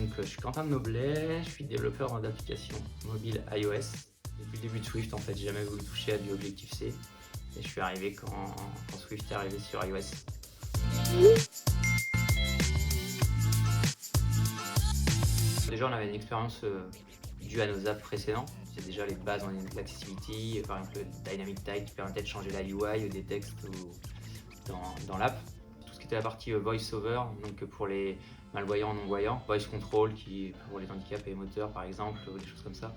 Donc, je suis Quentin de Noblet, je suis développeur d'applications mobile iOS. Depuis le début de Swift, en fait, j'ai jamais voulu toucher à du Objective-C. Et je suis arrivé quand Swift est arrivé sur iOS. Déjà, on avait une expérience due à nos apps précédents. C'est déjà les bases en l'accessibility, par exemple le Dynamic Type qui permettait de changer la UI des textes dans l'app. Tout ce qui était la partie voice-over, donc pour les malvoyants, non-voyants, voice control qui pour les handicapés et moteurs par exemple, des choses comme ça.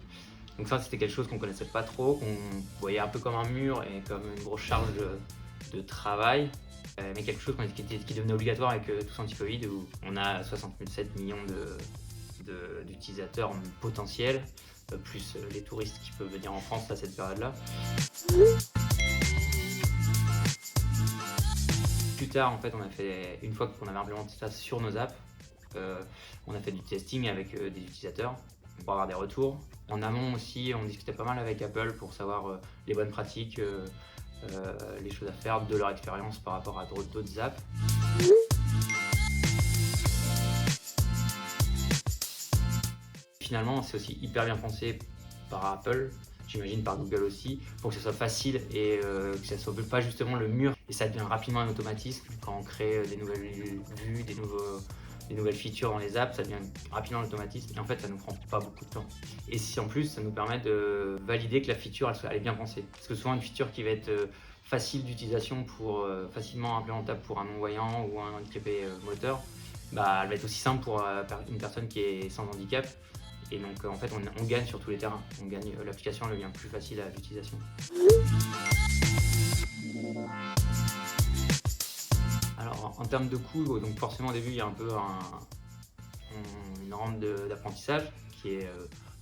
Donc ça, c'était quelque chose qu'on connaissait pas trop, qu'on voyait un peu comme un mur et comme une grosse charge de travail, mais quelque chose qui devenait obligatoire avec tous anti-Covid, où on a 67 millions d'utilisateurs potentiels, plus les touristes qui peuvent venir en France à cette période-là. Plus tard, en fait, une fois qu'on avait implémenté ça sur nos apps, on a fait du testing avec des utilisateurs pour avoir des retours. En amont aussi, on discutait pas mal avec Apple pour savoir les bonnes pratiques, les choses à faire de leur expérience par rapport à d'autres apps. Finalement, c'est aussi hyper bien pensé par Apple, j'imagine par Google aussi, pour que ce soit facile et que ça ne soit pas justement le mur. Et ça devient rapidement un automatisme quand on crée des nouvelles vues, des nouvelles features dans les apps, ça devient rapidement un automatisme et en fait ça nous prend pas beaucoup de temps. Et si en plus ça nous permet de valider que la feature elle est bien pensée. Parce que souvent une feature qui va être facile d'utilisation facilement implémentable pour un non-voyant ou un handicapé moteur, bah, elle va être aussi simple pour une personne qui est sans handicap. Et donc en fait on gagne sur tous les terrains, l'application elle devient plus facile à l'utilisation. Alors en termes de coût, donc forcément au début il y a un peu une rampe d'apprentissage qui est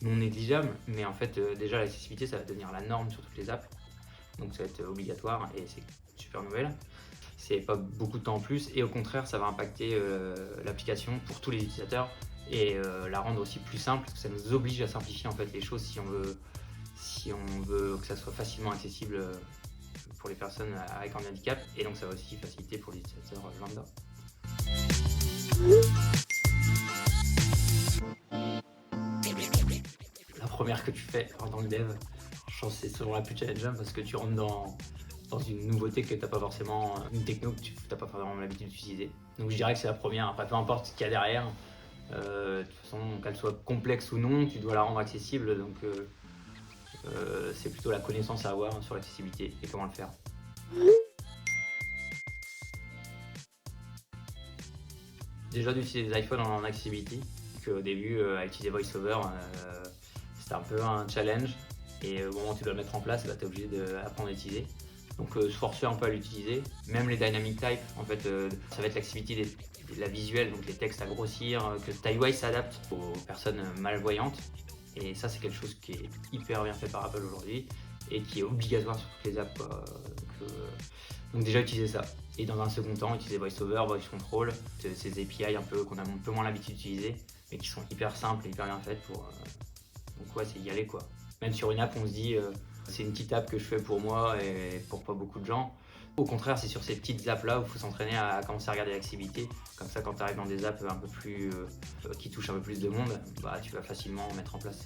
non négligeable, mais en fait déjà l'accessibilité ça va devenir la norme sur toutes les apps, donc ça va être obligatoire et c'est une super nouvelle. C'est pas beaucoup de temps en plus et au contraire ça va impacter l'application pour tous les utilisateurs et la rendre aussi plus simple parce que ça nous oblige à simplifier en fait les choses si on veut que ça soit facilement accessible pour les personnes avec un handicap et donc ça va aussi faciliter pour les utilisateurs lambda. La première que tu fais dans le dev, je pense que c'est souvent la plus challengeante parce que tu rentres dans une nouveauté que tu n'as pas forcément, une techno que tu n'as pas vraiment l'habitude d'utiliser. Donc je dirais que c'est la première, après peu importe ce qu'il y a derrière, de toute façon qu'elle soit complexe ou non, tu dois la rendre accessible, donc c'est plutôt la connaissance à avoir sur l'accessibilité et comment le faire. Déjà d'utiliser les iPhones en accessibility, qu'au début à utiliser VoiceOver c'était un peu un challenge et au moment où tu dois le mettre en place, tu es obligé d'apprendre à l'utiliser. Donc se forcer un peu à l'utiliser, même les dynamic type, en fait ça va être l'accessibilité de la visuelle, donc les textes à grossir, que TiUI s'adapte aux personnes malvoyantes et ça c'est quelque chose qui est hyper bien fait par Apple aujourd'hui et qui est obligatoire sur toutes les apps quoi. Donc déjà utiliser ça et dans un second temps utiliser VoiceOver, Voice Control, ces API qu'on a un peu moins l'habitude d'utiliser mais qui sont hyper simples et hyper bien faites pour donc ouais c'est y aller quoi. Même sur une app on se dit c'est une petite app que je fais pour moi et pour pas beaucoup de gens. Au contraire, c'est sur ces petites apps là où il faut s'entraîner à commencer à regarder l'accessibilité. Comme ça, quand tu arrives dans des apps un peu plus qui touchent un peu plus de monde, bah, tu vas facilement mettre en place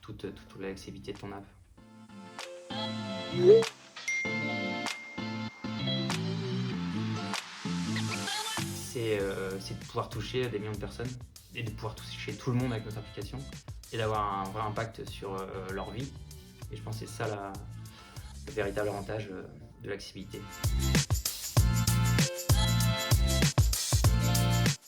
toute l'accessibilité de ton app. C'est de pouvoir toucher des millions de personnes et de pouvoir toucher tout le monde avec notre application et d'avoir un vrai impact sur leur vie. Et je pense que c'est ça le véritable avantage de l'accessibilité.